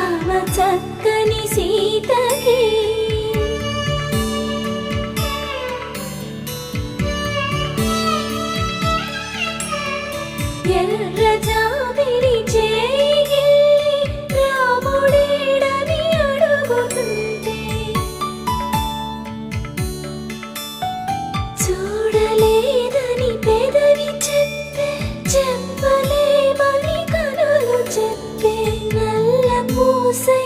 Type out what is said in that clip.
రామ చక్కని సీతకి ఎర్ర జాబిలి చేయి రాముడేడని అడుగుతుంటే చూడలేదని పెదవి చెప్పే చెప్పలేమని కనులు చెప్పే నల్ల పూసై